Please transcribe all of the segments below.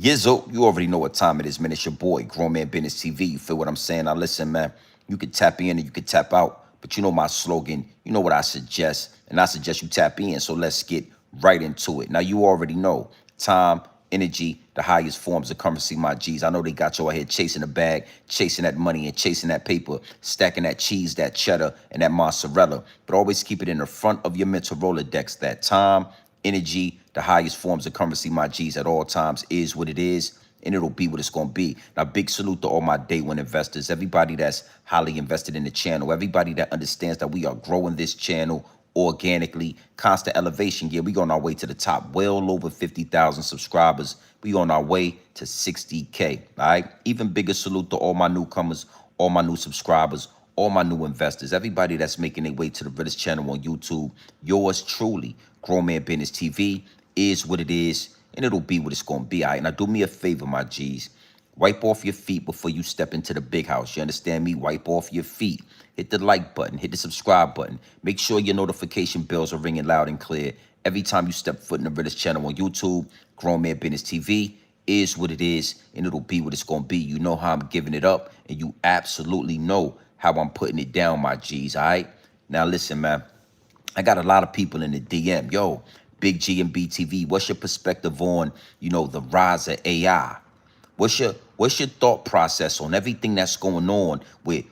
Yizzo, you already know what time it is, man. It's your boy, Grown Man Business TV. You feel what I'm saying? Now listen, man, you can tap in and you can tap out, but you know my slogan, you know what I suggest, and I suggest you tap in, so let's get right into it. Now you already know, time, energy, the highest forms of currency, my G's. I know they got you out here chasing the bag, chasing that money and chasing that paper, stacking that cheese, that cheddar, and that mozzarella, but always keep it in the front of your mental Rolodex, that time, energy, the highest forms of currency, my G's, at all times is what it is, and it'll be what it's going to be. Now, big salute to all my day one investors, everybody that's highly invested in the channel, everybody that understands that we are growing this channel organically, constant elevation. Yeah, we on our way to the top, well over 50,000 subscribers. We on our way to 60K, all right? Even bigger salute to all my newcomers, all my new subscribers, all my new investors, everybody that's making their way to the Realest channel on YouTube. Yours truly, Grown Man Business TV, is what it is, and it'll be what it's going to be, all right? Now, do me a favor, my G's. Wipe off your feet before you step into the big house. You understand me? Wipe off your feet. Hit the like button. Hit the subscribe button. Make sure your notification bells are ringing loud and clear every time you step foot in the Realest channel on YouTube. Grown Man Business TV is what it is, and it'll be what it's going to be. You know how I'm giving it up, and you absolutely know how I'm putting it down, my G's, all right? Now, listen, man. I got a lot of people in the DM. Yo, Big G and BTV, what's your perspective on, you know, the rise of AI? What's your thought process on everything that's going on with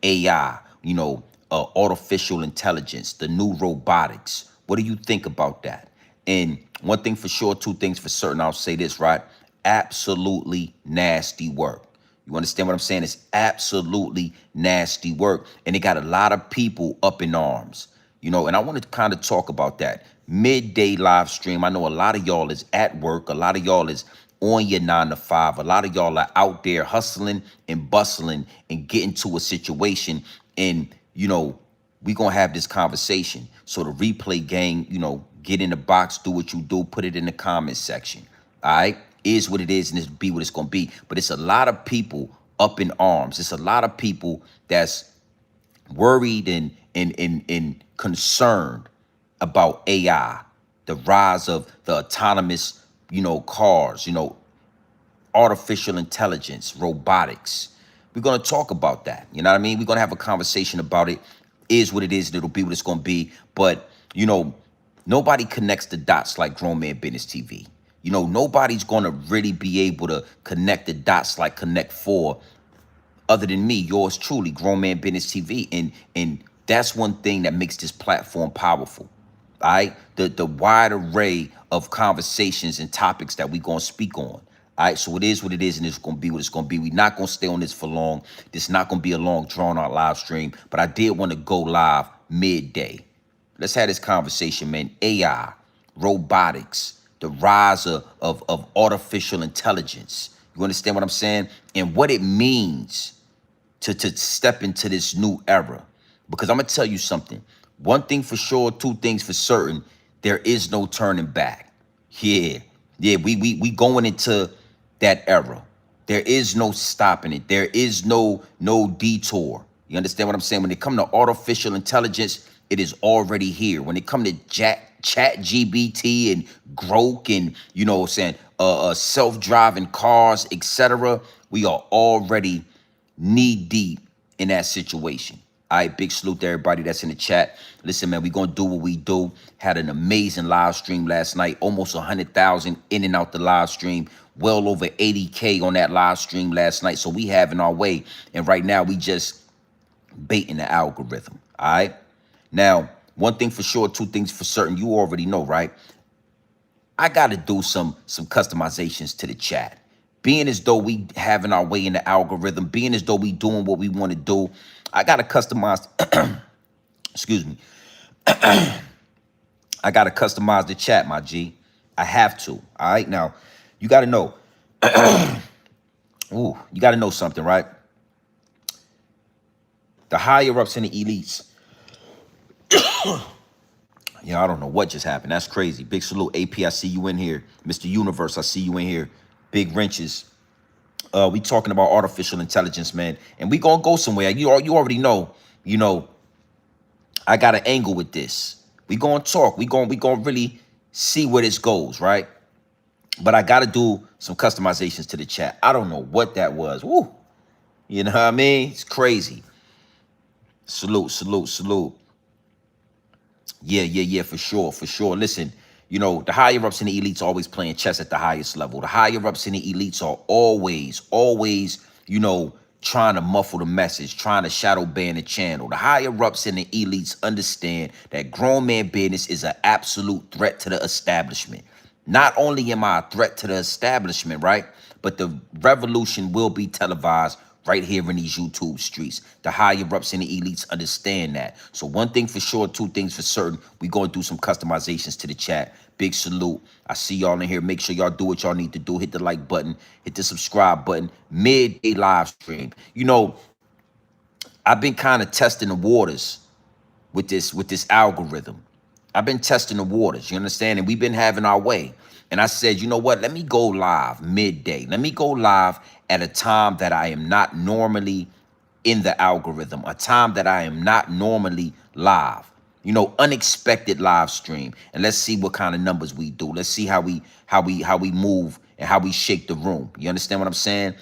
AI, you know, artificial intelligence, the new robotics? What do you think about that? And one thing for sure, two things for certain, I'll say this, right? Absolutely nasty work. You understand what I'm saying? It's absolutely nasty work. And it got a lot of people up in arms, you know, and I want to kind of talk about that. Midday live stream. I know a lot of y'all is at work. A lot of y'all is on your 9 to 5. A lot of y'all are out there hustling and bustling and getting to a situation. And, you know, we going to have this conversation. So the replay gang, you know, get in the box, do what you do, put it in the comment section. All right? Is what it is, and it's be what it's going to be. But it's a lot of people up in arms. It's a lot of people that's worried and concerned about AI, the rise of the autonomous, you know, cars, you know, artificial intelligence, robotics. We're going to talk about that. You know what I mean? We're going to have a conversation about it. Is what it is, and it'll be what it's going to be. But, you know, nobody connects the dots like Grown Man Business TV. You know, nobody's going to really be able to connect the dots like Connect 4 other than me, yours truly, Grown Man Business TV. And that's one thing that makes this platform powerful. All right, the wide array of conversations and topics that we're going to speak on. All right, so it is what it is, and it's going to be what it's going to be. We're not going to stay on this for long. This is not going to be a long, drawn-out live stream, but I did want to go live midday. Let's have this conversation, man. AI, robotics, the rise of artificial intelligence. You understand what I'm saying? And what it means to step into this new era. Because I'm going to tell you something. One thing for sure, two things for certain, there is no turning back. Yeah, we going into that era. There is no stopping it. There is no detour. You understand what I'm saying? When it comes to artificial intelligence, it is already here. When it comes to chat GBT and Grok and, you know what I'm saying, self-driving cars, etc., we are already knee deep in that situation. All right, big salute to everybody that's in the chat. Listen, man, we going to do what we do. Had an amazing live stream last night. Almost 100,000 in and out the live stream. Well over 80K on that live stream last night. So we having our way. And right now, we just baiting the algorithm. All right? Now, one thing for sure, two things for certain. You already know, right? I got to do some customizations to the chat. Being as though we having our way in the algorithm, being as though we doing what we want to do, I got to customize, excuse me. I got to customize the chat, my G. I have to, all right? Now, you got to know, ooh, you got to know something, right? The higher ups and the elites, yeah, I don't know what just happened. That's crazy. Big salute, AP, I see you in here. Mr. Universe, I see you in here. Big wrenches. We talking about artificial intelligence, man, and we gonna go somewhere. You already know. You know, I got an angle with this. We gonna talk. We gonna really see where this goes, right? But I got to do some customizations to the chat. I don't know what that was. Woo. You know what I mean? It's crazy. Salute, salute, salute. Yeah, for sure, for sure. Listen, the higher ups and the elites are always playing chess at the highest level. The higher ups and the elites are always, trying to muffle the message, trying to shadow ban the channel. The higher ups and the elites understand that grown man business is an absolute threat to the establishment. Not only am I a threat to the establishment, right? But the revolution will be televised right here in these YouTube streets. The higher ups and the elites understand that. So one thing for sure, two things for certain, we going to do some customizations to the chat. Big salute. I see y'all in here. Make sure y'all do what y'all need to do. Hit the like button. Hit the subscribe button. Midday live stream. I've been kind of testing the waters with this algorithm. I've been testing the waters, you understand? And we've been having our way. And I said, you know what? Let me go live midday. Let me go live at a time that I am not normally in the algorithm, a time that I am not normally live. Unexpected live stream. And let's see what kind of numbers we do. Let's see how we move and how we shake the room. You understand what I'm saying?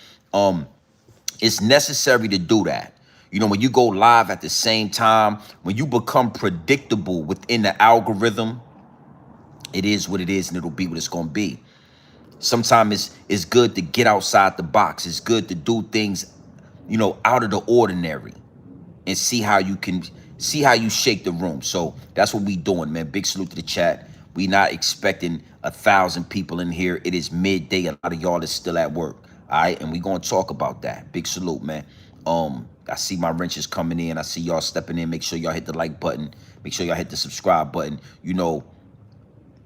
It's necessary to do that. When you go live at the same time, when you become predictable within the algorithm, it is what it is and it'll be what it's going to be. Sometimes it's good to get outside the box. It's good to do things, out of the ordinary and see how you shake the room. So that's what we doing, man. Big salute to the chat. We not expecting 1,000 people in here. It is midday. A lot of y'all is still at work. All right, and we gonna talk about that. Big salute, man. I see my wrenches coming in. I see y'all stepping in. Make sure y'all hit the like button. Make sure y'all hit the subscribe button.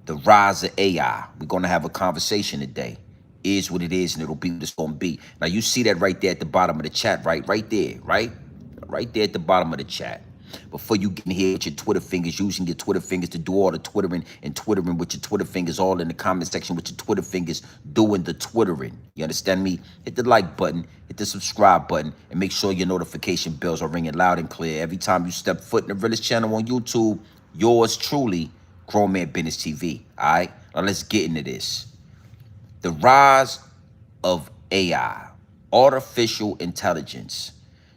The rise of AI. We're gonna have a conversation today. Is what it is, and it'll be what it's gonna be. Now you see that right there at the bottom of the chat, right there, right there at the bottom of the chat. Before you get in here with your Twitter fingers, using your Twitter fingers to do all the twittering and twittering with your Twitter fingers, all in the comment section with your Twitter fingers doing the twittering. You understand me? Hit the like button, hit the subscribe button, and make sure your notification bells are ringing loud and clear. Every time you step foot in the Realest channel on YouTube, yours truly, Grown Man Business TV. All right? Now let's get into this. The rise of AI, artificial intelligence.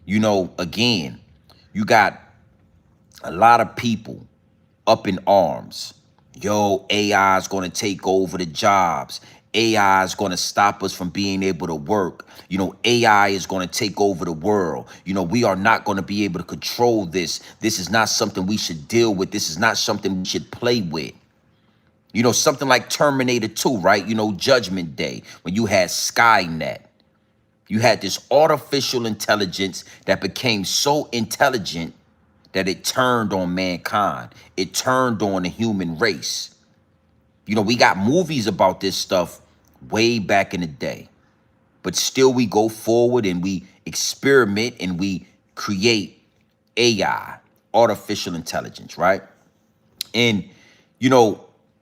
Again, you got a lot of people up in arms. Yo, AI is going to take over the jobs. AI is going to stop us from being able to work. AI is going to take over the world. We are not going to be able to control this. This is not something we should deal with. This is not something we should play with. Something like Terminator 2, right? Judgment Day, when you had Skynet. You had this artificial intelligence that became so intelligent that it turned on mankind. It turned on the human race. We got movies about this stuff way back in the day. But still we go forward and we experiment and we create AI, artificial intelligence, right? And,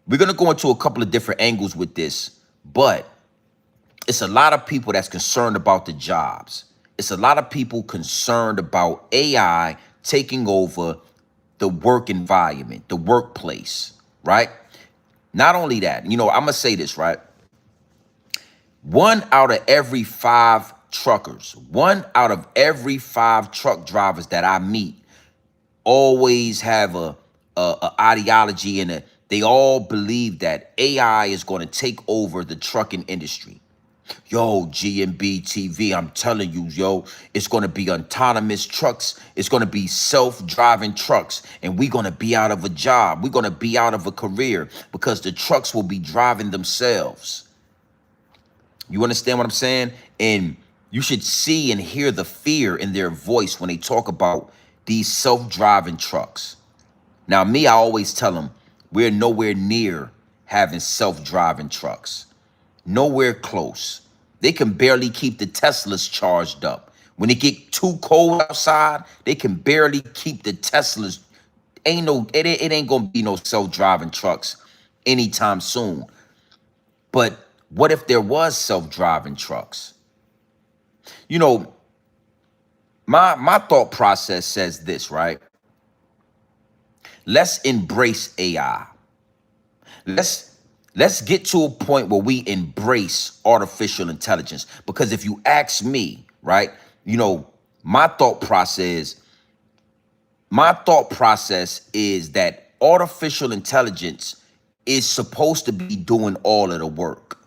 we're going to go into a couple of different angles with this, but it's a lot of people that's concerned about the jobs. It's a lot of people concerned about AI taking over the work environment, the workplace, right? Not only that, I'm going to say this, right? 1 out of every 5 truckers, 1 out of every 5 truck drivers that I meet always have a ideology and they all believe that AI is going to take over the trucking industry. Yo, GMB TV, I'm telling you, yo, it's going to be autonomous trucks. It's going to be self-driving trucks. And we're going to be out of a job. We're going to be out of a career because the trucks will be driving themselves. You understand what I'm saying? And you should see and hear the fear in their voice when they talk about these self-driving trucks. Now, me, I always tell them, we're nowhere near having self-driving trucks. Nowhere close. They can barely keep the Teslas charged up. When it get too cold outside, they can barely keep the Teslas. It ain't gonna be no self-driving trucks anytime soon. But what if there was self-driving trucks? My thought process says this, right? Let's embrace AI. Let's Let's get to a point where we embrace artificial intelligence. Because if you ask me, right, you know, my thought process, my thought process is that artificial intelligence is supposed to be doing all of the work.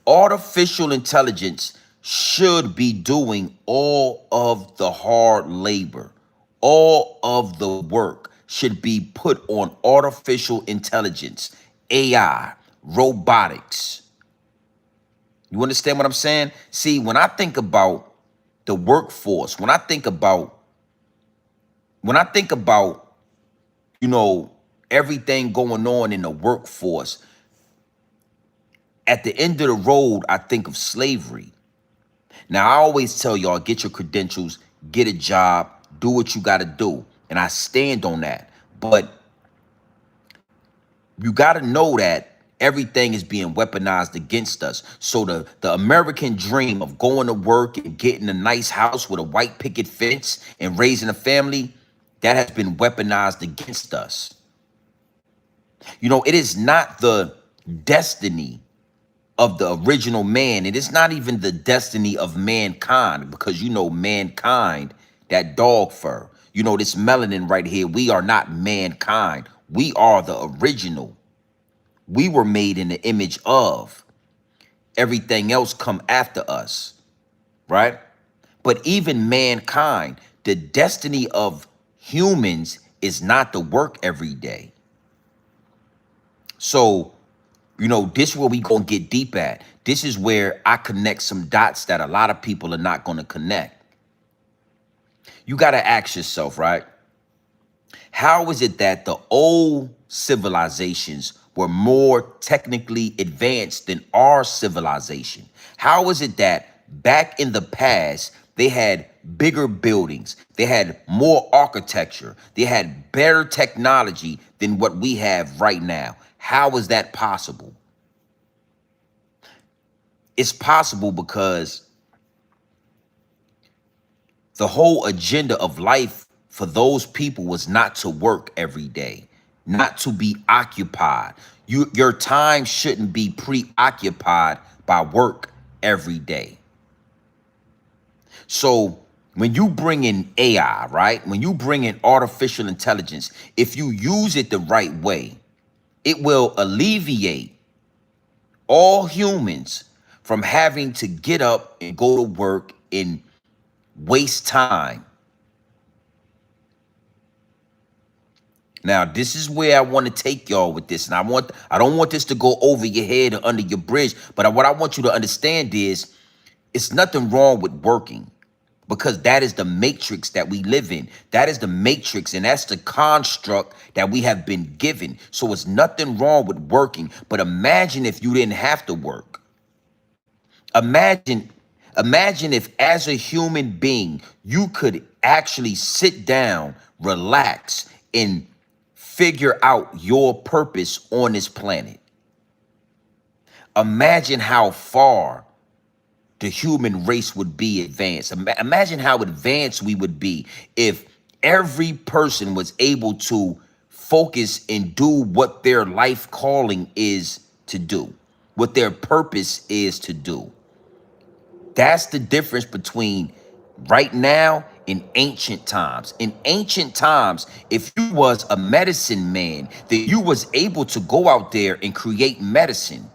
Artificial intelligence should be doing all of the hard labor. All of the work should be put on artificial intelligence, AI, robotics. You understand what I'm saying? See, when I think about the workforce, when I think about, you know, everything going on in the workforce, at the end of the road, I think of slavery. Now, I always tell y'all, get your credentials, get a job, do what you got to do. And I stand on that. But you got to know that everything is being weaponized against us. So the American dream of going to work and getting a nice house with a white picket fence and raising a family, that has been weaponized against us. You know, it is not the destiny of the original man. It is not even the destiny of mankind, because you know, mankind, that dog fur, you know, this melanin right here, we are not mankind. We are the original. We were made in the image of. Everything else come after us, right? But even mankind, the destiny of humans is not to work every day. So, you know, this is where we gonna get deep at. This is where I connect some dots that a lot of people are not gonna connect. You gotta ask yourself, right? How is it that the old civilizations were more technically advanced than our civilization? How is it that back in the past, they had bigger buildings, they had more architecture, they had better technology than what we have right now? How is that possible? It's possible because the whole agenda of life for those people was not to work every day, not to be occupied. Your time shouldn't be preoccupied by work every day. So when you bring in AI, right? When you bring in artificial intelligence, if you use it the right way, it will alleviate all humans from having to get up and go to work and waste time. Now, this is where I want to take y'all with this. And I don't want this to go over your head or under your bridge, but what I want you to understand is it's nothing wrong with working, because that is the matrix that we live in. That is the matrix, and that's the construct that we have been given. So it's nothing wrong with working, but imagine if you didn't have to work. Imagine if as a human being, you could actually sit down, relax, and figure out your purpose on this planet. Imagine how far the human race would be advanced. Imagine how advanced we would be if every person was able to focus and do what their life calling is to do, what their purpose is to do. That's the difference between right now and ancient times. In ancient times, if you was a medicine man, then you was able to go out there and create medicine.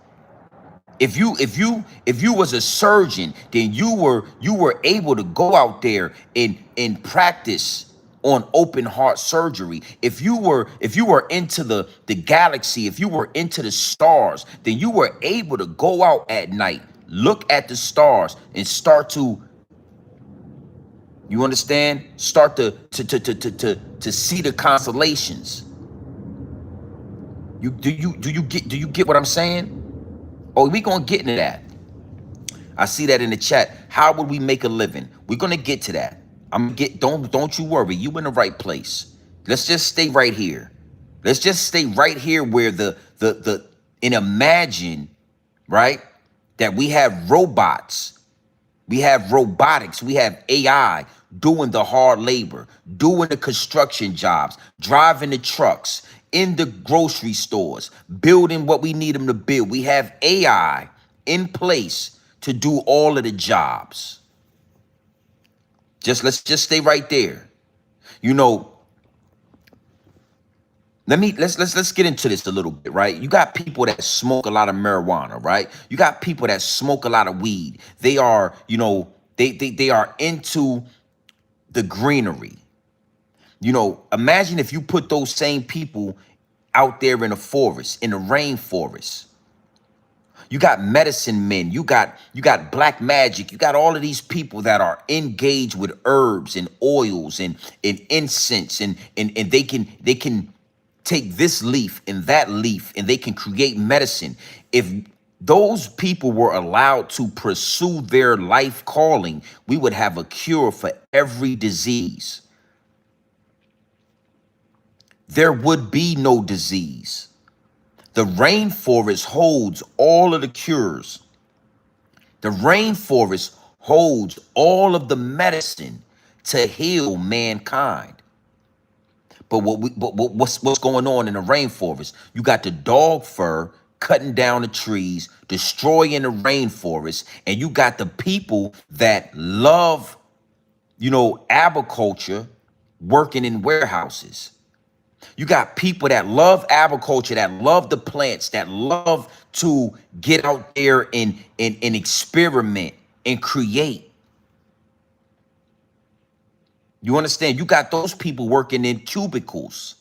If you was a surgeon, then you were able to go out there and practice on open heart surgery. If you were into the galaxy, if you were into the stars, then you were able to go out at night, look at the stars, and start to, you understand, start to see the constellations. Do you get what I'm saying? Oh, we gonna get into that. I see that in the chat. How would we make a living? We're gonna get to that. Don't you worry. You in the right place. Let's just stay right here. Let's just stay right here where and imagine, right, that we have robots, we have robotics, we have AI doing the hard labor, doing the construction jobs, driving the trucks, in the grocery stores, building what we need them to build. We have AI in place to do all of the jobs. Let's just stay right there. You know, let's get into this a little bit, right? You got people that smoke a lot of marijuana, right? You got people that smoke a lot of weed. They are, you know, they are into the greenery. You know, imagine if you put those same people out there in the forest, in the rainforest. You got medicine men, you got black magic, you got all of these people that are engaged with herbs and oils and incense, and they can take this leaf and that leaf and they can create medicine. If those people were allowed to pursue their life calling, we would have a cure for every disease. There would be no disease. The rainforest holds all of the cures. The rainforest holds all of the medicine to heal mankind. But what's going on in the rainforest? You got the dog fur cutting down the trees, destroying the rainforest, and you got the people that love, you know, agriculture working in warehouses. You got people that love agriculture, that love the plants, that love to get out there and experiment and create. You understand? You got those people working in cubicles.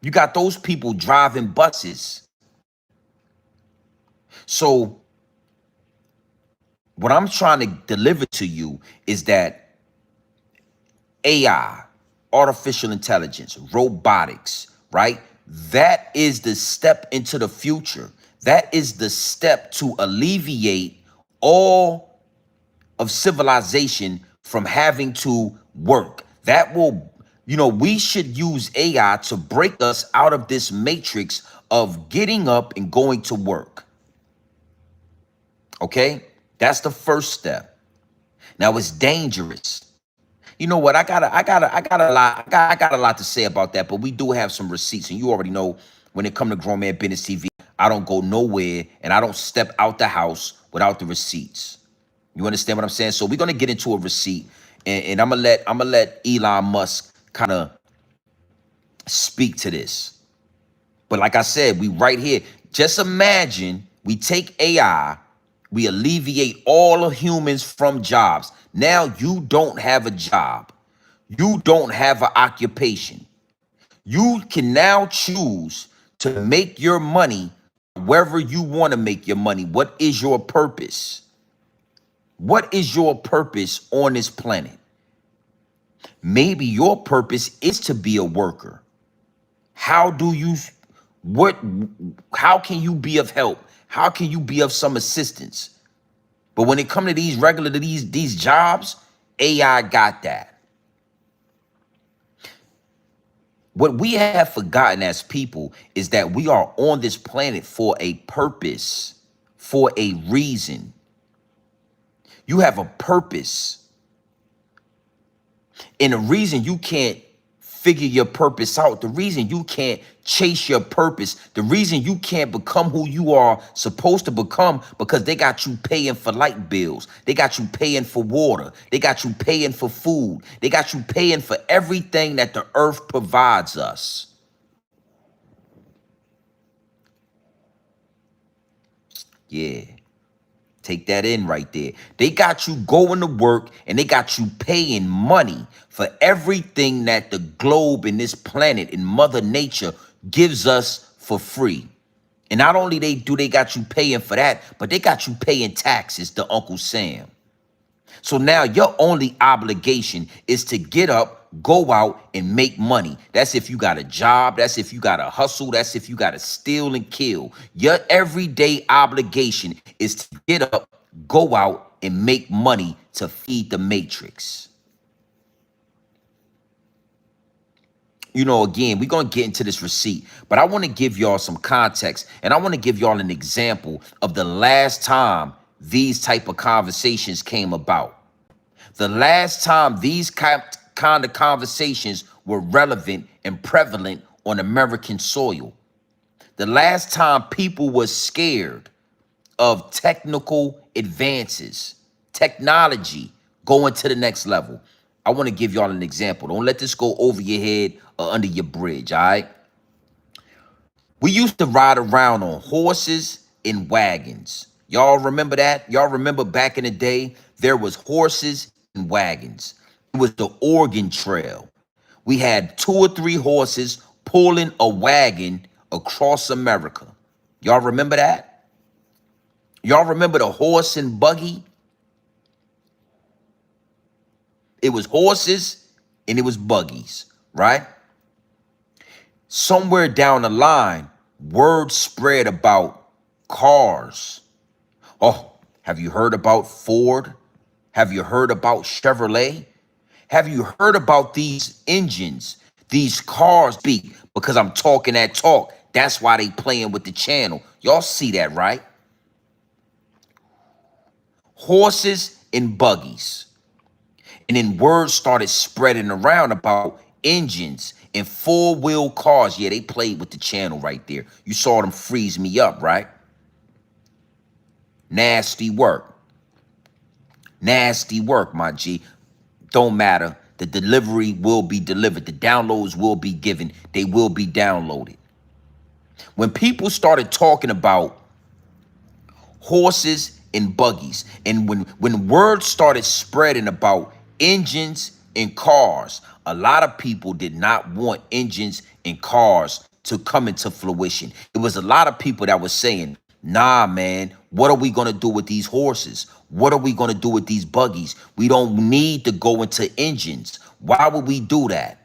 You got those people driving buses. So what I'm trying to deliver to you is that AI, artificial intelligence, robotics, right? That is the step into the future. That is the step to alleviate all of civilization from having to work. That will, you know, we should use AI to break us out of this matrix of getting up and going to work. Okay? That's the first step. Now it's dangerous. You know what? I got a lot to say about that, but we do have some receipts, and you already know when it comes to Grown Man Business TV, I don't go nowhere and I don't step out the house without the receipts. You understand what I'm saying? So we're gonna get into a receipt, and I'm gonna let Elon Musk kind of speak to this. But like I said, we right here. Just imagine we take AI, we alleviate all of humans from jobs. Now you don't have a job. You don't have an occupation. You can now choose to make your money wherever you want to make your money. What is your purpose? What is your purpose on this planet? Maybe your purpose is to be a worker. How can you be of help? How can you be of some assistance? But when it comes to these jobs, AI got that. What we have forgotten as people is that we are on this planet for a purpose, for a reason. You have a purpose. And the reason you can't figure your purpose out, the reason you can't chase your purpose, the reason you can't become who you are supposed to become, because they got you paying for light bills, they got you paying for water, they got you paying for food, they got you paying for everything that the earth provides us. Yeah. Take that in right there. They got you going to work and they got you paying money for everything that the globe and this planet and Mother Nature gives us for free. And not only they got you paying for that, but they got you paying taxes to Uncle Sam. So now your only obligation is to get up, go out and make money. That's if you got a job. That's if you got to hustle. That's if you got to steal and kill. Your everyday obligation is to get up, go out and make money to feed the matrix. You know, again, we're going to get into this receipt, but I want to give y'all some context, and I want to give y'all an example of the last time these type of conversations came about. The last time these kind of conversations were relevant and prevalent on American soil. The last time people was scared of technical advances, technology going to the next level. I want to give y'all an example. Don't let this go over your head or under your bridge, all right? We used to ride around on horses and wagons. Y'all remember that? Y'all remember back in the day, there was horses and wagons. It was the Oregon Trail. We had 2 or 3 horses pulling a wagon across America. Y'all remember that? Y'all remember the horse and buggy? It was horses and it was buggies, right? Somewhere down the line, word spread about cars. Oh, have you heard about Ford? Have you heard about Chevrolet? Have you heard about these engines, these cars speak? Because I'm talking that talk. That's why they playing with the channel. Y'all see that, right? Horses and buggies. And then word started spreading around about engines and four-wheel cars. Yeah, they played with the channel right there. You saw them freeze me up, right? Nasty work. Nasty work, my G. Don't matter. The delivery will be delivered. The downloads will be given. They will be downloaded. When people started talking about horses and buggies, and when word started spreading about engines and cars, a lot of people did not want engines and cars to come into fruition. It was a lot of people that was saying, nah, man, what are we going to do with these horses? What are we going to do with these buggies? We don't need to go into engines. Why would we do that?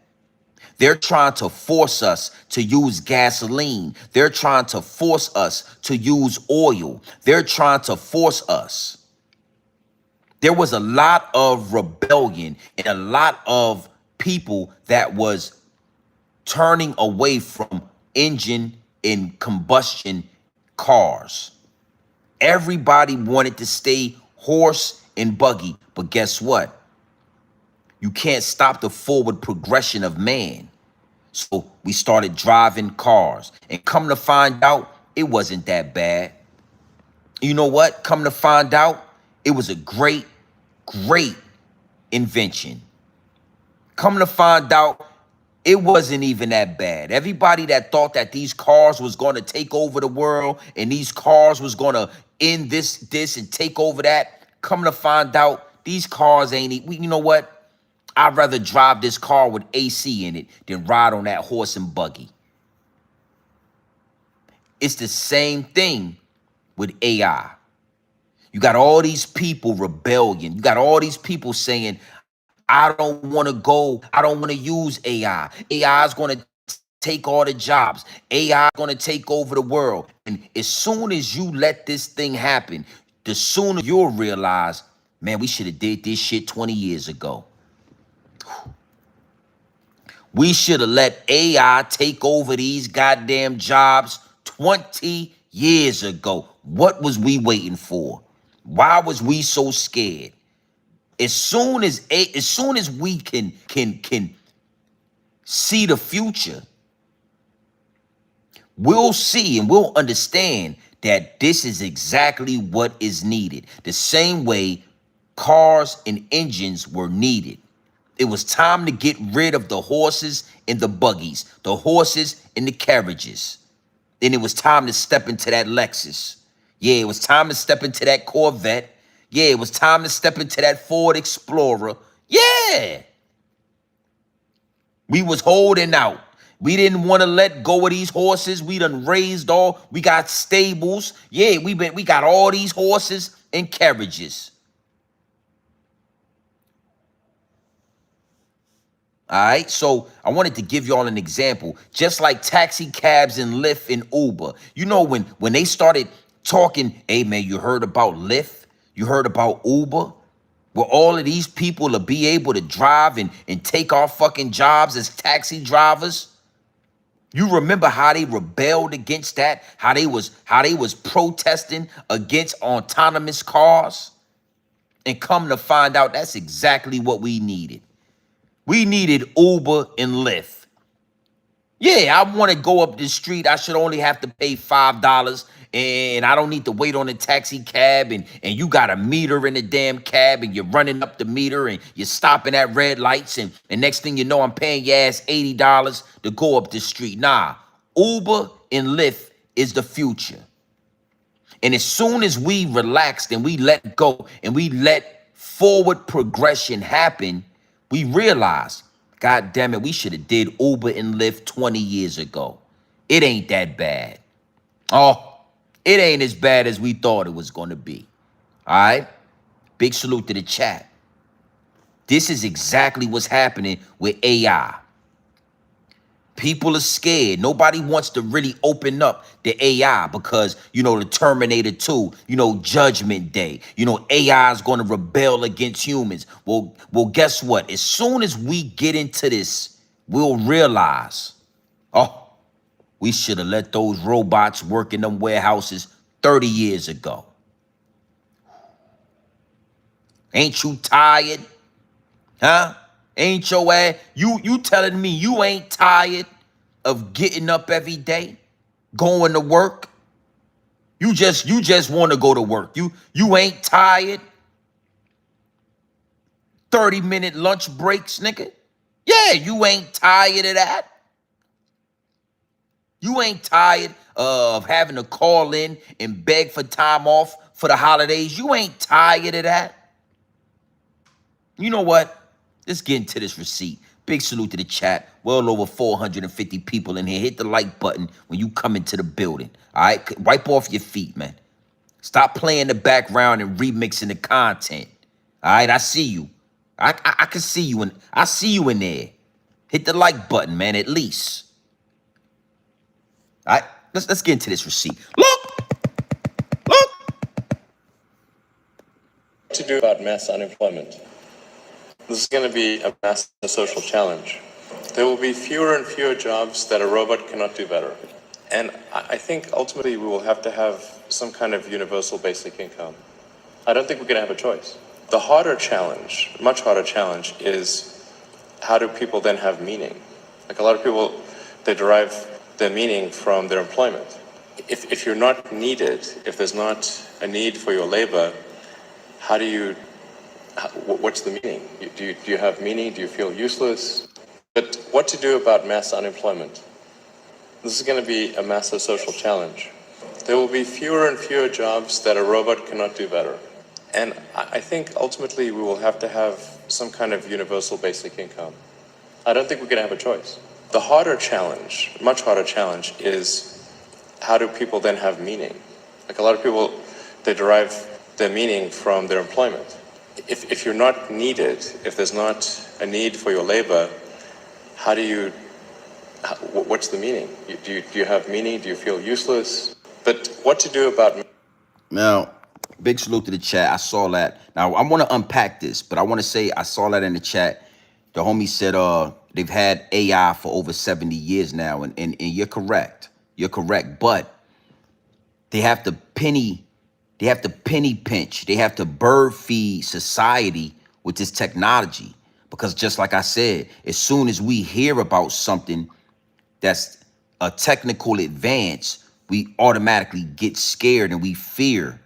They're trying to force us to use gasoline. They're trying to force us to use oil. They're trying to force us. There was a lot of rebellion and a lot of people that was turning away from engine and combustion cars. Everybody wanted to stay horse and buggy, but guess what? You can't stop the forward progression of man. So we started driving cars, and come to find out, it wasn't that bad. You know what? Come to find out, it was a great, great invention. Come to find out, it wasn't even that bad. Everybody that thought that these cars was going to take over the world and these cars was going to end this and take over that, come to find out, these cars ain't, you know what? I'd rather drive this car with AC in it than ride on that horse and buggy. It's the same thing with AI. You got all these people rebellion. You got all these people saying, I don't want to go. I don't want to use AI. AI is going to take all the jobs. AI is going to take over the world. And as soon as you let this thing happen, the sooner you'll realize, man, we should have did this shit 20 years ago. We should have let AI take over these goddamn jobs 20 years ago. What was we waiting for? Why was we so scared? As soon as we can see the future, we'll see and we'll understand that this is exactly what is needed. The same way cars and engines were needed. It was time to get rid of the horses and the buggies, the horses and the carriages. Then it was time to step into that Lexus. Yeah, it was time to step into that Corvette. Yeah, it was time to step into that Ford Explorer. Yeah. We was holding out. We didn't want to let go of these horses. We done raised all. We got stables. Yeah, we got all these horses and carriages. All right, so I wanted to give y'all an example. Just like taxi cabs and Lyft and Uber. You know, when they started talking, hey man, you heard about Lyft? You heard about Uber? Where all of these people will be able to drive and take our fucking jobs as taxi drivers? You remember how they rebelled against that? How they was protesting against autonomous cars? And come to find out, that's exactly what we needed. We needed Uber and Lyft. Yeah, I want to go up the street. I should only have to pay $5, and I don't need to wait on a taxi cab. And you got a meter in the damn cab, and you're running up the meter, and you're stopping at red lights, and next thing you know, I'm paying your ass $80 to go up the street. Nah, Uber and Lyft is the future. And as soon as we relaxed and we let go and we let forward progression happen, we realized, God damn it, we should have did Uber and Lyft 20 years ago. It ain't that bad. Oh, it ain't as bad as we thought it was going to be. All right? Big salute to the chat. This is exactly what's happening with AI. People are scared. Nobody wants to really open up the AI because, the Terminator 2, Judgment Day, AI is going to rebel against humans. Well, guess what? As soon as we get into this, we'll realize, oh, we should have let those robots work in them warehouses 30 years ago. Ain't you tired? Huh? Ain't your ass? You telling me you ain't tired of getting up every day, going to work? You just want to go to work. You ain't tired? 30-minute lunch breaks, nigga. Yeah, you ain't tired of that. You ain't tired of having to call in and beg for time off for the holidays. You ain't tired of that. You know what? Let's get into this receipt. Big salute to the chat. Well over 450 people in here. Hit the like button when you come into the building. All right? Wipe off your feet, man. Stop playing the background and remixing the content. All right? I see you. I can see you. I see you in there. Hit the like button, man, at least. All right? Let's get into this receipt. Look! What to do about mass unemployment? This is going to be a massive social challenge. There will be fewer and fewer jobs that a robot cannot do better. And I think ultimately we will have to have some kind of universal basic income. I don't think we're going to have a choice. The harder challenge, much harder challenge, is how do people then have meaning? Like a lot of people, they derive their meaning from their employment. If you're not needed, if there's not a need for your labor, what's the meaning? Do you have meaning? Do you feel useless? But what to do about mass unemployment? This is going to be a massive social challenge. There will be fewer and fewer jobs that a robot cannot do better. And I think ultimately we will have to have some kind of universal basic income. I don't think we're going to have a choice. The harder challenge, much harder challenge, is how do people then have meaning? Like a lot of people, they derive their meaning from their employment. If you're not needed, if there's not a need for your labor, what's the meaning? Do you have meaning? Do you feel useless? But what to do about... Now, big salute to the chat. I saw that. Now, I want to unpack this, but I want to say I saw that in the chat. The homie said they've had AI for over 70 years now, and you're correct. You're correct, but they have to penny pinch. They have to bird feed society with this technology. Because just like I said, as soon as we hear about something that's a technical advance, we automatically get scared and we fear.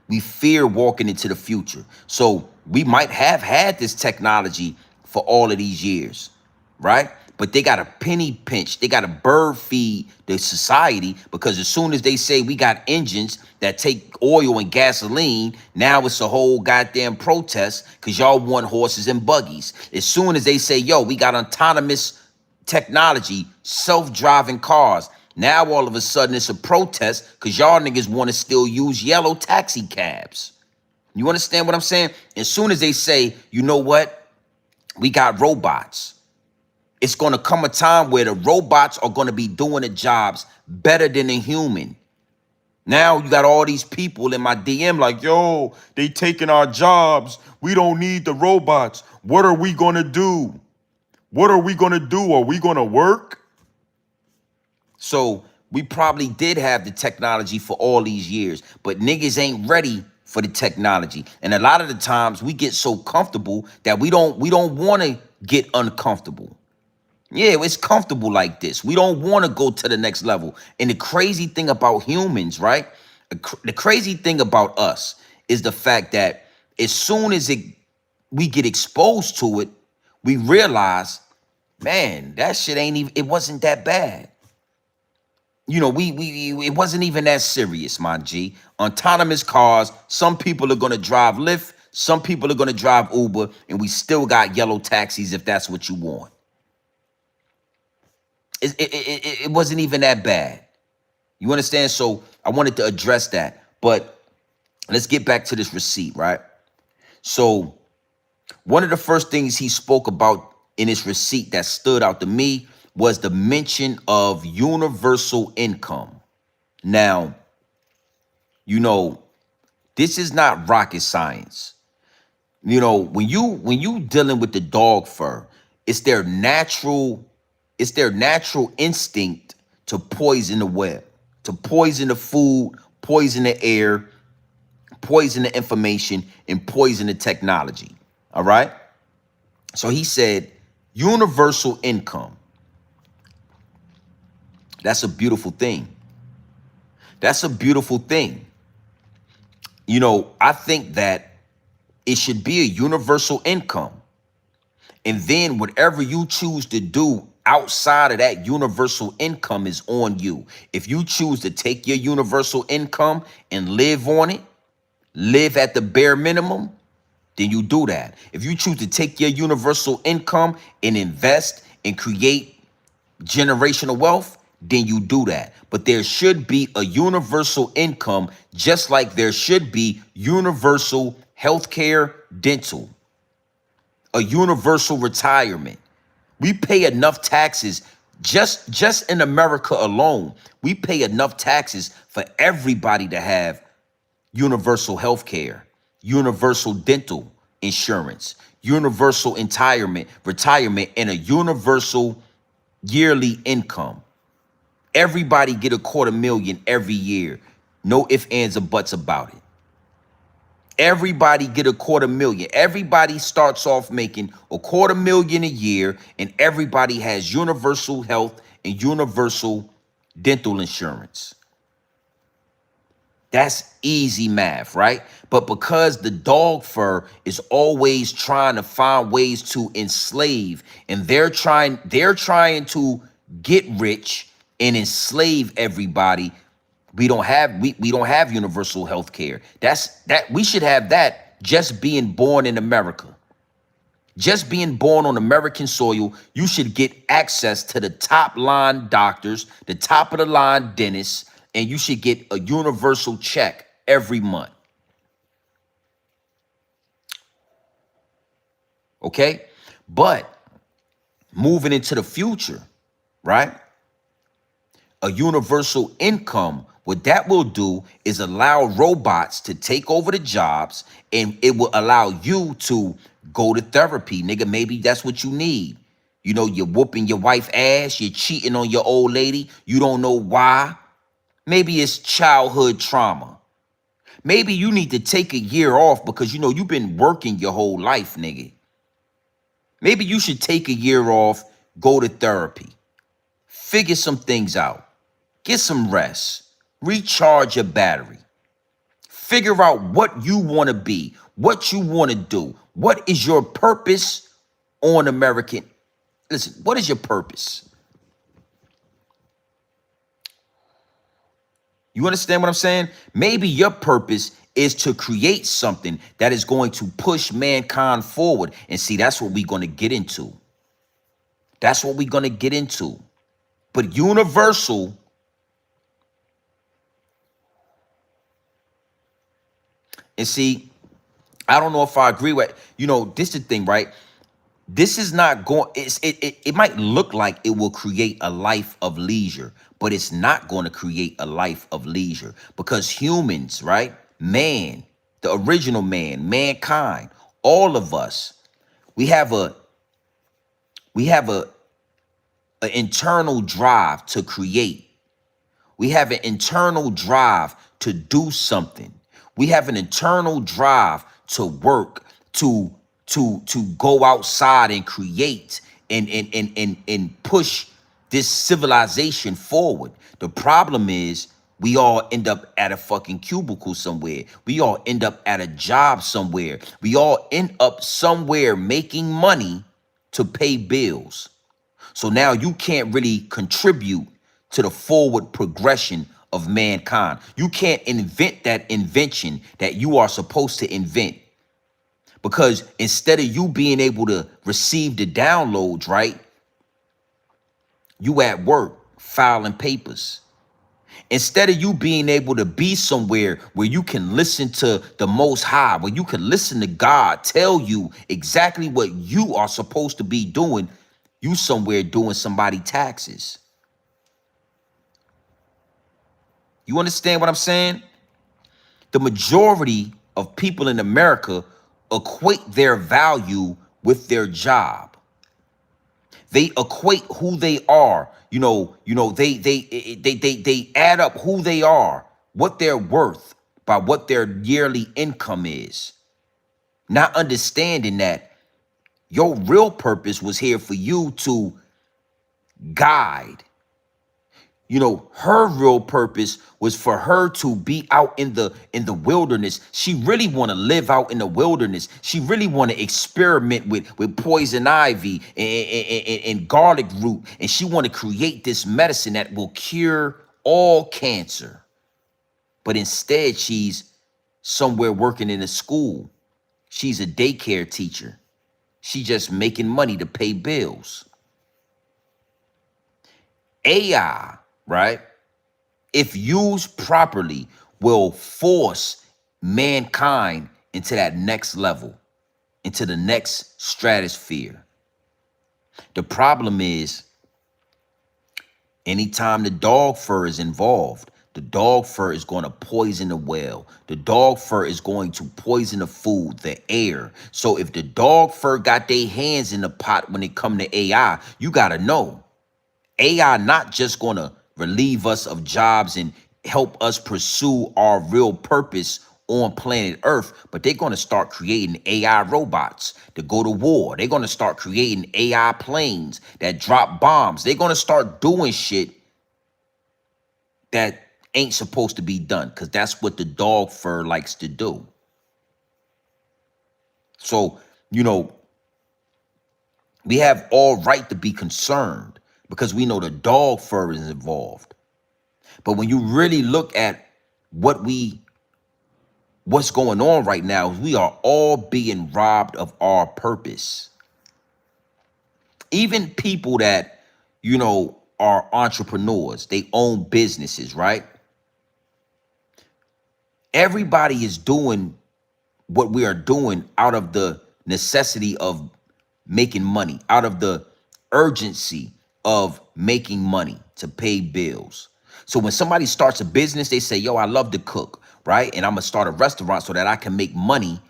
We fear walking into the future. So we might have had this technology for all of these years, right? But they got to penny pinch. They got to bird feed the society, because as soon as they say we got engines that take oil and gasoline, now it's a whole goddamn protest because y'all want horses and buggies. As soon as they say, yo, we got autonomous technology, self-driving cars, now all of a sudden it's a protest because y'all niggas want to still use yellow taxi cabs. You understand what I'm saying? As soon as they say, you know what, we got robots, it's going to come a time where the robots are going to be doing the jobs better than a human. Now you got all these people in my DM like, yo, they taking our jobs. We don't need the robots. What are we going to do? What are we going to do? Are we going to work? So we probably did have the technology for all these years, but niggas ain't ready for the technology. And a lot of the times we get so comfortable that we don't want to get uncomfortable. Yeah, it's comfortable like this. We don't want to go to the next level. And the crazy thing about humans, right? The crazy thing about us is the fact that as soon as we get exposed to it, we realize, man, that shit ain't even, it wasn't that bad. You know, it wasn't even that serious, my G. Autonomous cars, some people are gonna drive Lyft, some people are gonna drive Uber, and we still got yellow taxis if that's what you want. It wasn't even that bad. You understand? So I wanted to address that. But let's get back to this receipt, right? So one of the first things he spoke about in his receipt that stood out to me was the mention of universal income. Now, you know, this is not rocket science. You know, when you dealing with the dog fur, it's their natural instinct to poison the web, to poison the food, poison the air, poison the information, and poison the technology. All right? So he said universal income. That's a beautiful thing. That's a beautiful thing. You know, I think that it should be a universal income. And then whatever you choose to do outside of that universal income is on you. If you choose to take your universal income and live on it, live at the bare minimum, then you do that. If you choose to take your universal income and invest and create generational wealth, then you do that. But there should be a universal income, just like there should be universal healthcare, dental, a universal retirement. We pay enough taxes just in America alone. We pay enough taxes for everybody to have universal health care, universal dental insurance, universal retirement, and a universal yearly income. Everybody get $250,000 every year. No ifs, ands, or buts about it. Everybody get $250,000. Everybody starts off making $250,000 a year, and everybody has universal health and universal dental insurance. That's easy math, right? But because the dog fur is always trying to find ways to enslave, and they're trying to get rich and enslave everybody, we don't have universal health care. That we should have that just being born in America. Just being born on American soil, you should get access to the top line doctors, the top of the line dentists, and you should get a universal check every month. Okay? But moving into the future, right? A universal income, what that will do is allow robots to take over the jobs, and it will allow you to go to therapy. Nigga, maybe that's what you need. You know, you're whooping your wife ass, you're cheating on your old lady, you don't know why. Maybe it's childhood trauma. Maybe you need to take a year off because you know you've been working your whole life, nigga. Maybe you should take a year off, go to therapy, figure some things out. Get some rest. Recharge your battery. Figure out what you want to be, what you want to do. What is your purpose on American? Listen, what is your purpose? You understand what I'm saying? Maybe your purpose is to create something that is going to push mankind forward. And see, that's what we're going to get into. That's what we're going to get into. But universal, and see, I don't know if I agree with, you know, this is the thing, right? This is not going, it might look like it will create a life of leisure, but it's not going to create a life of leisure because humans, right? Man, the original man, mankind, all of us, we have a we have a an internal drive to create. We have an internal drive to do something. We have an internal drive to work, to go outside and create and push this civilization forward. The problem is we all end up at a fucking cubicle somewhere. We all end up at a job somewhere. We all end up somewhere making money to pay bills. So now you can't really contribute to the forward progression of mankind. You can't invent that invention that you are supposed to invent, because instead of you being able to receive the downloads, right, you at work filing papers. Instead of you being able to be somewhere where you can listen to the Most High, where you can listen to God tell you exactly what you are supposed to be doing, you somewhere doing somebody taxes. You understand what I'm saying? The majority of people in America equate their value with their job. They equate who they are. They add up who they are, what they're worth by what their yearly income is. Not understanding that your real purpose was here for you to guide. Her real purpose was for her to be out in the wilderness. She really want to live out in the wilderness. She really want to experiment with poison ivy and garlic root, and she want to create this medicine that will cure all cancer. But instead, she's somewhere working in a school. She's a daycare teacher. She just making money to pay bills. AI, right, if used properly, will force mankind into that next level, into the next stratosphere. The problem is, anytime the dog fur is involved, the dog fur is going to poison the well. The dog fur is going to poison the food, the air. So if the dog fur got their hands in the pot when it come to AI, you got to know, AI not just going to relieve us of jobs and help us pursue our real purpose on planet Earth, but they're going to start creating AI robots to go to war. They're going to start creating AI planes that drop bombs. They're going to start doing shit that ain't supposed to be done, because that's what the dog fur likes to do. So, we have all right to be concerned because we know the dog fur is involved. But when you really look at what's going on right now, we are all being robbed of our purpose. Even people that, are entrepreneurs, they own businesses, right? Everybody is doing what we are doing out of the necessity of making money, out of the urgency of making money to pay bills. So when somebody starts a business, they say, yo, I love to cook, right? And I'm gonna start a restaurant so that I can make money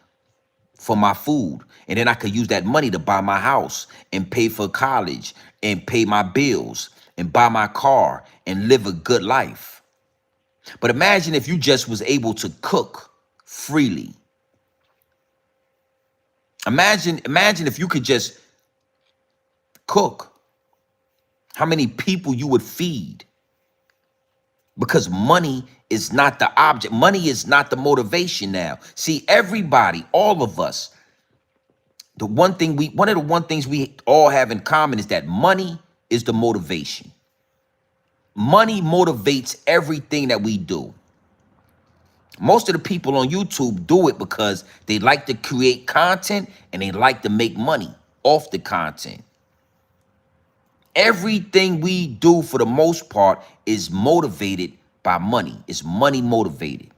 for my food. And then I could use that money to buy my house and pay for college and pay my bills and buy my car and live a good life. But imagine if you just was able to cook freely. Imagine if you could just cook, how many people you would feed. Because money is not the object. Money is not the motivation now. See, everybody, all of us, one of the one things we all have in common is that money is the motivation. Money motivates everything that we do. Most of the people on YouTube do it because they like to create content and they like to make money off the content. Everything we do for the most part is motivated by money. It's money motivated.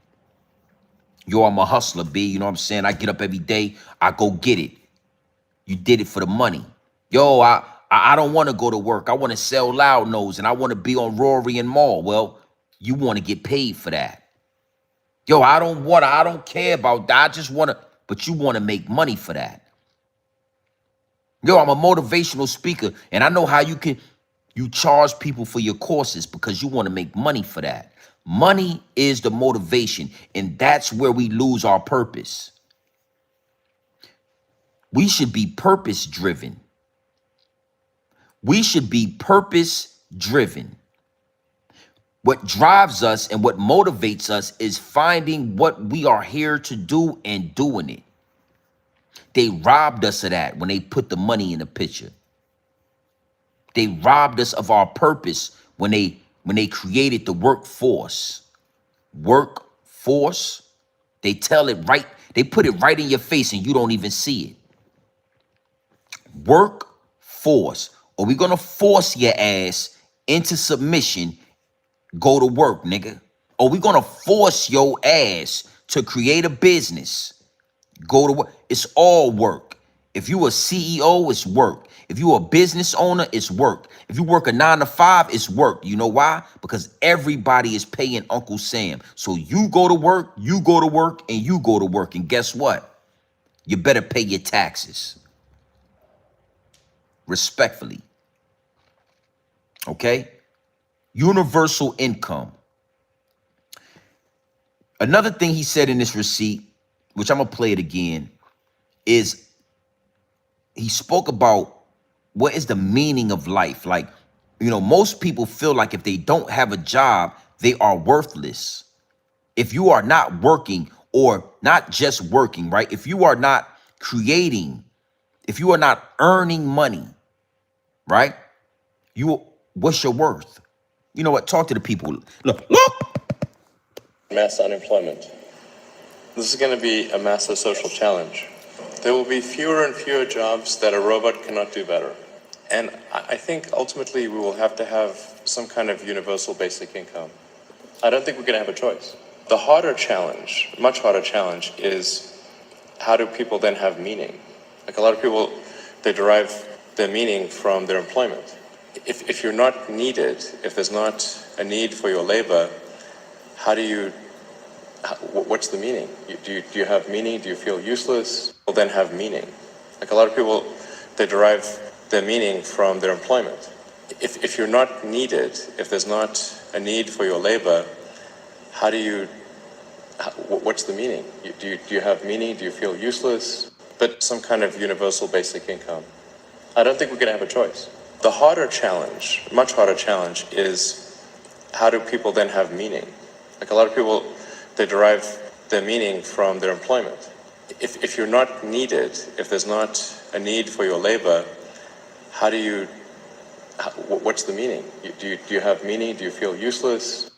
Yo, I'm a hustler, B. You know what I'm saying? I get up every day. I go get it. You did it for the money. Yo, I don't want to go to work. I want to sell Loud Nose and I want to be on Rory and Mall. Well, you want to get paid for that. Yo, I don't care about that. I just want to, but you want to make money for that. Yo, I'm a motivational speaker and I know how you charge people for your courses because you want to make money for that. Money is the motivation, and that's where we lose our purpose. We should be purpose driven. We should be purpose driven. What drives us and what motivates us is finding what we are here to do and doing it. They robbed us of that when they put the money in the picture. They robbed us of our purpose when they created the workforce. Workforce. They tell it right. They put it right in your face and you don't even see it. Workforce. Are we gonna force your ass into submission? Go to work, nigga. Are we gonna force your ass to create a business? Go to work. It's all work. If you a CEO, it's work. If you a business owner, it's work. If you work a 9 to 5, it's work. You know why? Because everybody is paying Uncle Sam. So you go to work, you go to work, and you go to work. And guess what? You better pay your taxes. Respectfully. Okay? Universal income. Another thing he said in this receipt, which I'm going to play it again, is he spoke about what is the meaning of life. Like, you know, most people feel like if they don't have a job, they are worthless. If you are not working, or not just working, right? If you are not creating, if you are not earning money, right? What's your worth? You know what? Talk to the people. Look. Mass unemployment. This is going to be a massive social challenge. There will be fewer and fewer jobs that a robot cannot do better. And I think ultimately we will have to have some kind of universal basic income. I don't think we're going to have a choice. The harder challenge, much harder challenge, is how do people then have meaning? Like a lot of people, they derive their meaning from their employment. If you're not needed, if there's not a need for your labor, what's the meaning? Do you have meaning? Do you feel useless? Will then have meaning. Like a lot of people, they derive their meaning from their employment. If you're not needed, if there's not a need for your labor, what's the meaning? Do you have meaning? Do you feel useless? But some kind of universal basic income. I don't think we're going to have a choice. The harder challenge, much harder challenge, is how do people then have meaning? Like a lot of people, they derive their meaning from their employment. If you're not needed, if there's not a need for your labor, what's the meaning? Do you have meaning? Do you feel useless?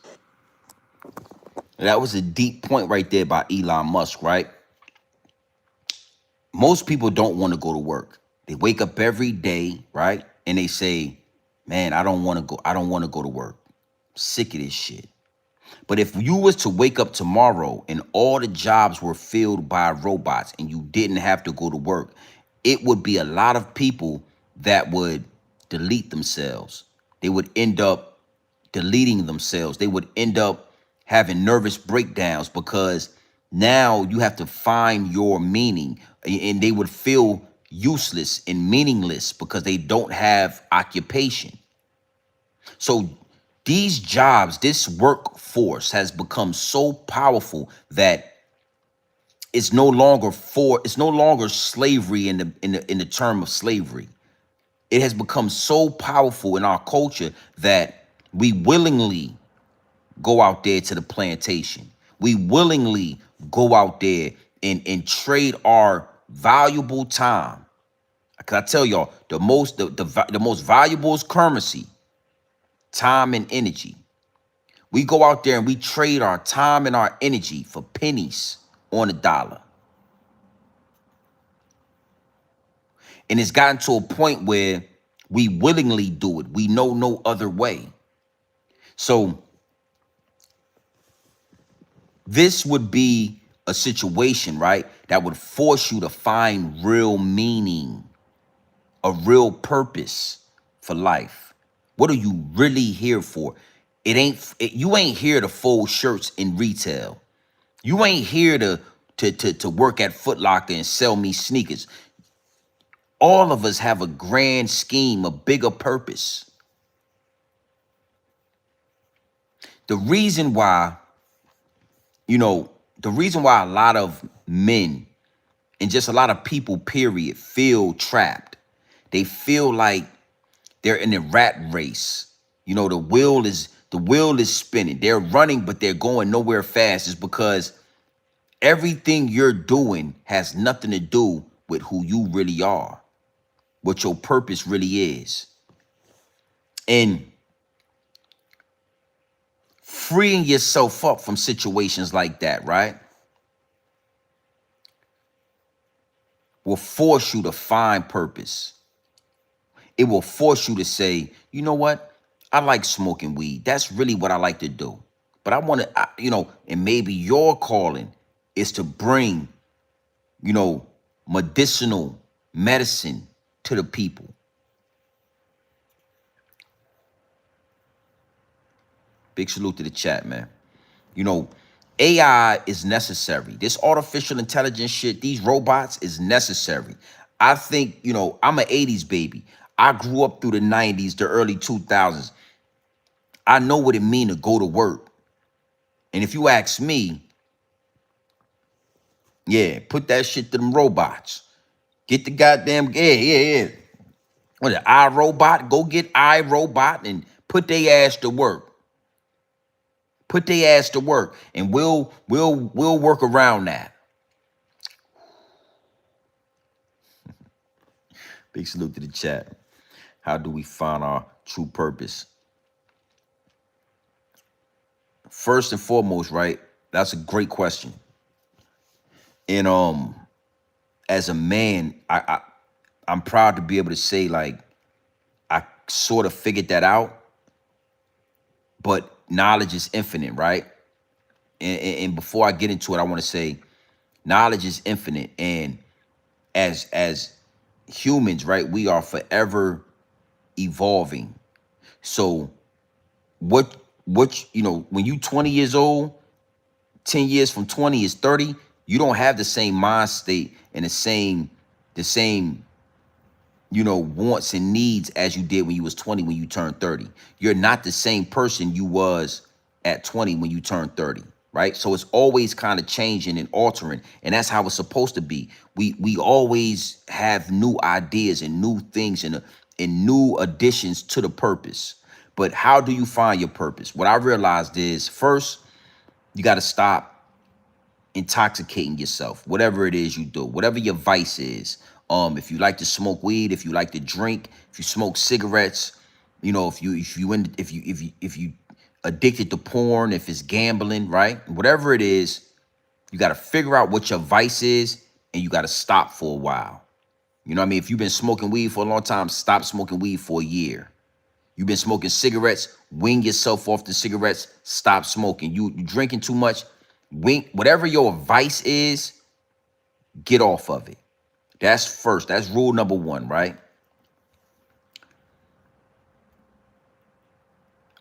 That was a deep point right there by Elon Musk, right? Most people don't want to go to work. They wake up every day, right? And they say, man, I don't want to go. I don't want to go to work. Sick of this shit. But if you was to wake up tomorrow and all the jobs were filled by robots and you didn't have to go to work, it would be a lot of people that would delete themselves. They would end up deleting themselves. They would end up having nervous breakdowns because now you have to find your meaning, and they would feel useless and meaningless because they don't have occupation. So these jobs, this workforce has become so powerful that it's no longer slavery in the term of slavery. It has become so powerful in our culture that we willingly go out there to the plantation. We willingly go out there and trade our valuable time. Cause I tell y'all, the most valuable is currency, time and energy. We go out there and we trade our time and our energy for pennies on a dollar. And it's gotten to a point where we willingly do it. We know no other way. So this would be a situation, right, that would force you to find real meaning, a real purpose for life. What are you really here for? You ain't here to fold shirts in retail. You ain't here to work at Foot Locker and sell me sneakers. All of us have a grand scheme, a bigger purpose. The reason why a lot of men and just a lot of people, period, feel trapped. They feel like They're in a rat race. You know, the wheel is spinning. They're running, but they're going nowhere fast. It's because everything you're doing has nothing to do with who you really are, what your purpose really is. And freeing yourself up from situations like that, right, will force you to find purpose. It will force you to say, you know what? I like smoking weed. That's really what I like to do. But I want to, and maybe your calling is to bring, medicinal medicine to the people. Big salute to the chat, man. You know, AI is necessary. This artificial intelligence shit, these robots is necessary. I think, I'm an 80s baby. I grew up through the 90s, the early 2000s. I know what it means to go to work. And if you ask me, yeah, put that shit to them robots. Get the goddamn, yeah. What is it, iRobot? Go get iRobot and put their ass to work. Put their ass to work, and we'll work around that. Big salute to the chat. How do we find our true purpose? First and foremost, right? That's a great question. And as a man, I'm proud to be able to say, like, I sort of figured that out. But knowledge is infinite, right? And before I get into it, I want to say knowledge is infinite, and as humans, right, we are forever evolving. So when you 20 years old, 10 years from 20 is 30, you don't have the same mind state and the same wants and needs as you did when you was 20 when you turned 30. You're not the same person you was at 20 when you turned 30, right? So it's always kind of changing and altering, and that's how it's supposed to be. We always have new ideas and new things and new additions to the purpose. But how do you find your purpose? What I realized is, first, you got to stop intoxicating yourself, whatever it is you do, whatever your vice is. If you like to smoke weed, if you like to drink, if you smoke cigarettes, if you addicted to porn, if it's gambling, right? Whatever it is, you got to figure out what your vice is, and you got to stop for a while. You know what I mean? If you've been smoking weed for a long time, stop smoking weed for a year. You've been smoking cigarettes, wean yourself off the cigarettes, stop smoking. You drinking too much, whatever your vice is, get off of it. That's first. That's rule number one, right?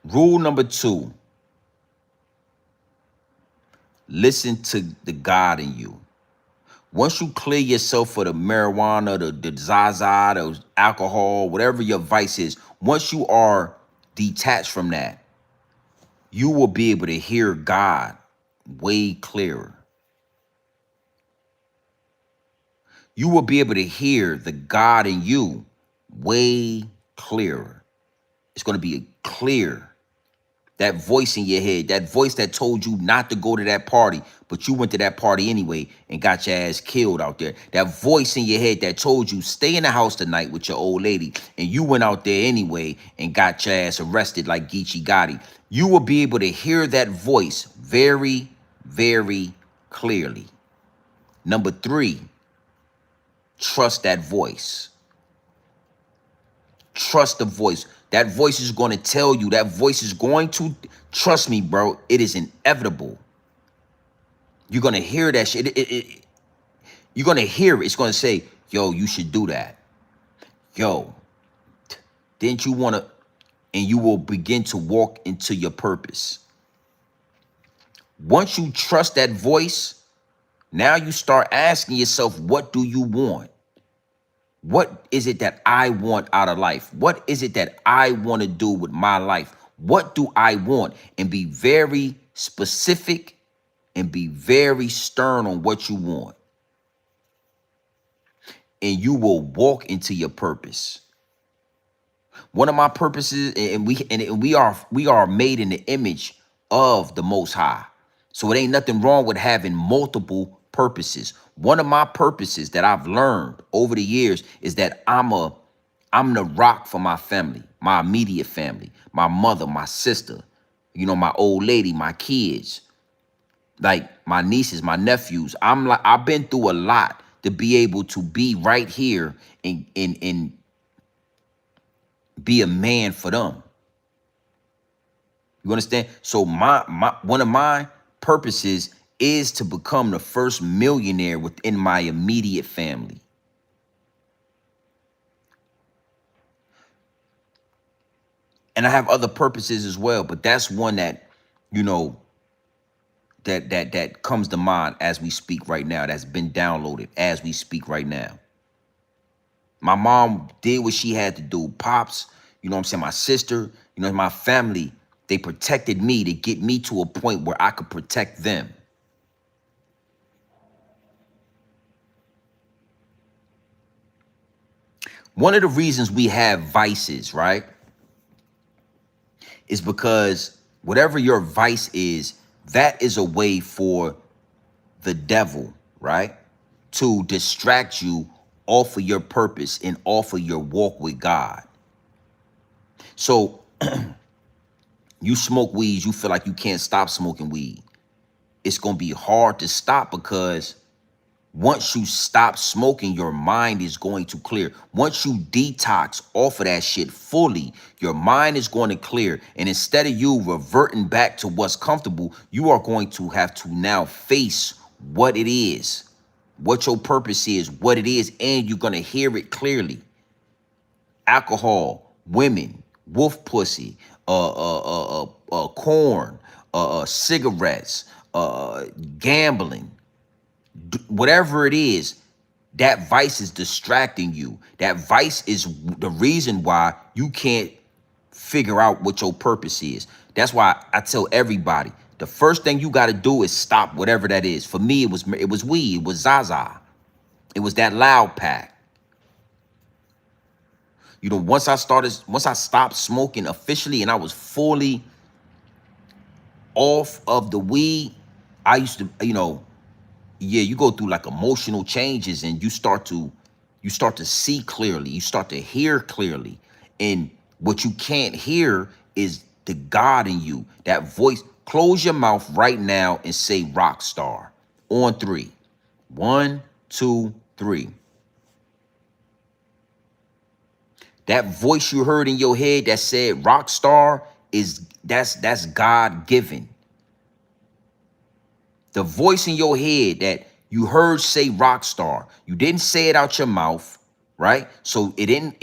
Rule number two, listen to the God in you. Once you clear yourself for the marijuana, the Zaza, the alcohol, whatever your vice is, once you are detached from that, you will be able to hear God way clearer. You will be able to hear the God in you way clearer. It's going to be clear. That voice in your head, that voice that told you not to go to that party, but you went to that party anyway and got your ass killed out there. That voice in your head that told you stay in the house tonight with your old lady, and you went out there anyway and got your ass arrested like Geechee Gotti. You will be able to hear that voice very, very clearly. Number three, trust that voice. Trust the voice. That voice is going to tell you. That voice is going to, trust me, bro. It is inevitable. You're going to hear that shit. You're going to hear it. It's going to say, yo, you should do that. Yo, didn't you want to? And you will begin to walk into your purpose. Once you trust that voice, now you start asking yourself, what do you want? What is it that I want out of life? What is it that I want to do with my life? What do I want? And be very specific and be very stern on what you want. And you will walk into your purpose. One of my purposes, and we are made in the image of the Most High. So it ain't nothing wrong with having multiple purposes. One of my purposes that I've learned over the years is that I'm the rock for my family, my immediate family, my mother, my sister, my old lady, my kids, like my nieces, my nephews. I've been through a lot to be able to be right here and be a man for them. You understand? So my one of my purposes is to become the first millionaire within my immediate family. And I have other purposes as well, but that's one that, you know, that comes to mind as we speak right now, that's been downloaded as we speak right now. My mom did what she had to do. Pops, you know what I'm saying? My sister, my family, they protected me to get me to a point where I could protect them. One of the reasons we have vices, right, is because whatever your vice is, that is a way for the devil, right, to distract you off of your purpose and off of your walk with God. So you smoke weed, you feel like you can't stop smoking weed. It's going to be hard to stop because once you stop smoking, your mind is going to clear. Once you detox off of that shit fully, your mind is going to clear. And instead of you reverting back to what's comfortable, you are going to have to now face what it is, what your purpose is, what it is, and you're going to hear it clearly. Alcohol, women, wolf pussy, corn, cigarettes, gambling, whatever it is, that vice is distracting you. That vice is the reason why you can't figure out what your purpose is. That's why I tell everybody, the first thing you got to do is stop whatever that is. For me, it was weed, it was Zaza. It was that loud pack. Once I stopped smoking officially and I was fully off of the weed, I used to, yeah, you go through like emotional changes and you start to see clearly, you start to hear clearly. And what you can't hear is the God in you, that voice. Close your mouth right now and say rock star on 3. 1, 2, 3. That voice you heard in your head that said rock star that's God given. The voice in your head that you heard say rock star, you didn't say it out your mouth, right? So that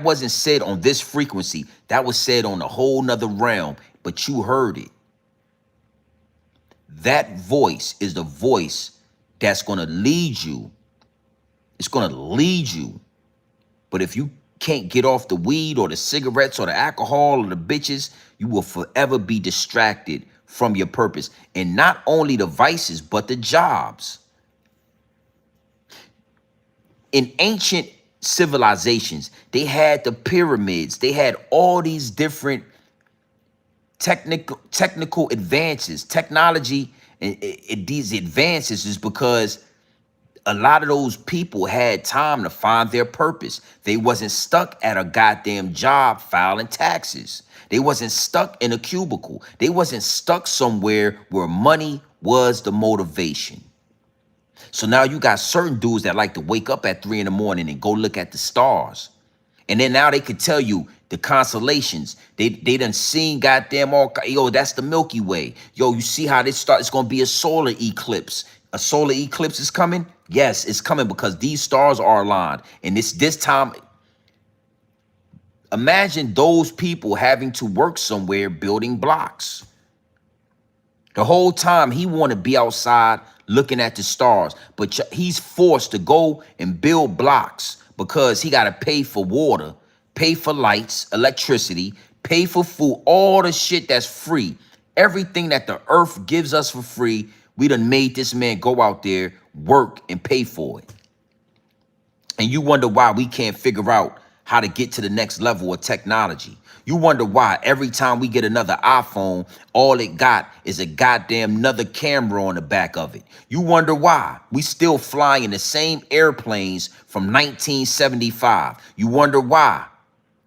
wasn't said on this frequency. That was said on a whole nother realm, but you heard it. That voice is the voice that's going to lead you. It's going to lead you. But if you can't get off the weed or the cigarettes or the alcohol or the bitches, you will forever be distracted from your purpose. And not only the vices, but the jobs. In ancient civilizations, they had the pyramids. They had all these different technical advances. Technology and these advances is because a lot of those people had time to find their purpose. They wasn't stuck at a goddamn job filing taxes. They wasn't stuck in a cubicle. They wasn't stuck somewhere where money was the motivation. So now you got certain dudes that like to wake up at 3 in the morning and go look at the stars. And then now they could tell you the constellations. They done seen goddamn all, yo, that's the Milky Way. Yo, you see how this start? It's going to be a solar eclipse. A solar eclipse is coming? Yes, it's coming because these stars are aligned. And this time, imagine those people having to work somewhere building blocks. The whole time he want to be outside looking at the stars, but he's forced to go and build blocks because he got to pay for water, pay for lights, electricity, pay for food, all the shit that's free. Everything that the earth gives us for free, we done made this man go out there, work, and pay for it. And you wonder why we can't figure out how to get to the next level of technology. You wonder why every time we get another iPhone, all it got is a goddamn another camera on the back of it. You wonder why we still flying the same airplanes from 1975. You wonder why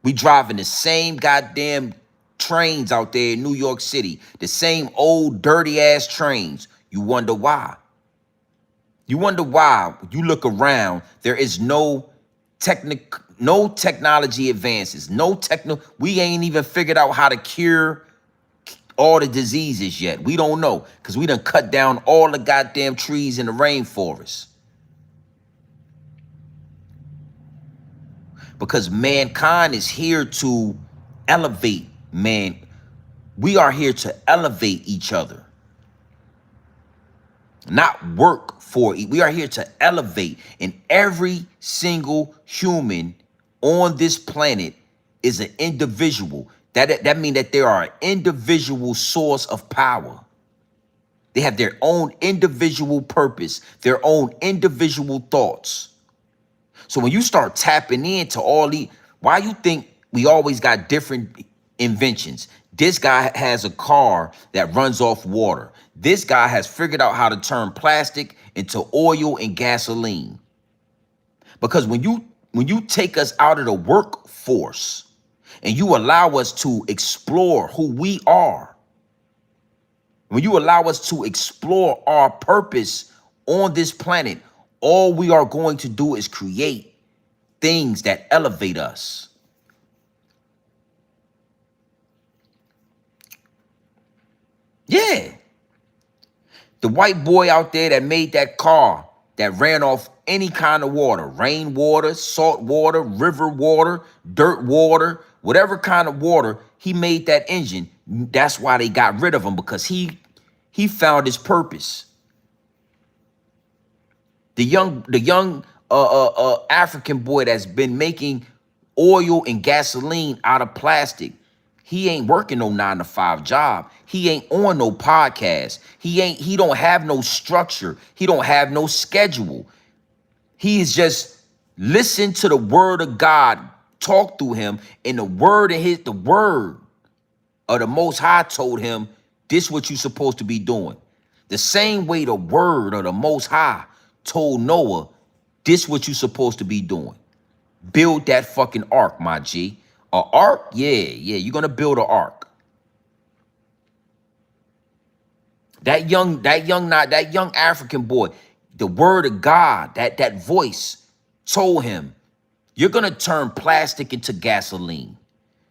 we driving the same goddamn trains out there in New York City, the same old dirty ass trains. You wonder why. You wonder why you look around, there is no technology advances, we ain't even figured out how to cure all the diseases yet. We don't know because we done cut down all the goddamn trees in the rainforest. Because mankind is here to elevate man. We are here to elevate each other, not work for it. We are here to elevate, and every single human on this planet is an individual. That means that they are an individual source of power. They have their own individual purpose, their own individual thoughts. So when you start tapping into all these, why you think we always got different inventions? This guy has a car that runs off water. This guy has figured out how to turn plastic into oil and gasoline. Because when you take us out of the workforce and you allow us to explore who we are, when you allow us to explore our purpose on this planet, all we are going to do is create things that elevate us. Yeah. The white boy out there that made that car that ran off any kind of water, rainwater, salt water, river water, dirt water, whatever kind of water, he made that engine. That's why they got rid of him, because he found his purpose. The young African boy that's been making oil and gasoline out of plastic. He ain't working no 9-to-5 job. He ain't on no podcast. He don't have no structure. He don't have no schedule. He is just listen to the word of God talk through him, and the word of the Most High told him, this what you supposed to be doing. The same way the word of the Most High told Noah, this what you supposed to be doing. Build that fucking ark, my G. A ark? Yeah, you're gonna build an ark. That young African boy, the word of God, that voice told him, you're gonna turn plastic into gasoline.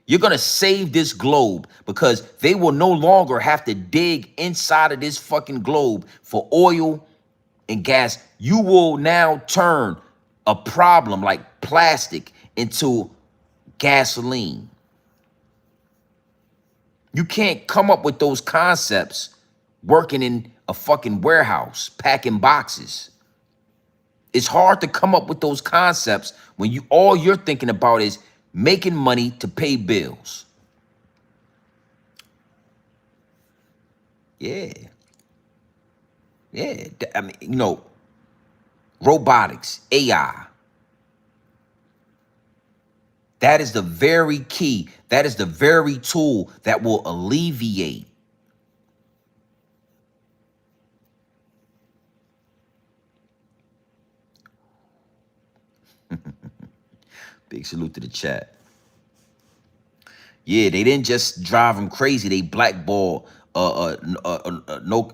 You're gonna save this globe, because they will no longer have to dig inside of this fucking globe for oil and gas. You will now turn a problem like plastic into gasoline. You can't come up with those concepts working in a fucking warehouse, packing boxes. It's hard to come up with those concepts when all you're thinking about is making money to pay bills. Yeah. I mean, robotics, AI. That is the very key. That is the very tool that will alleviate. Big salute to the chat. Yeah, they didn't just drive him crazy. They blackballed Nokia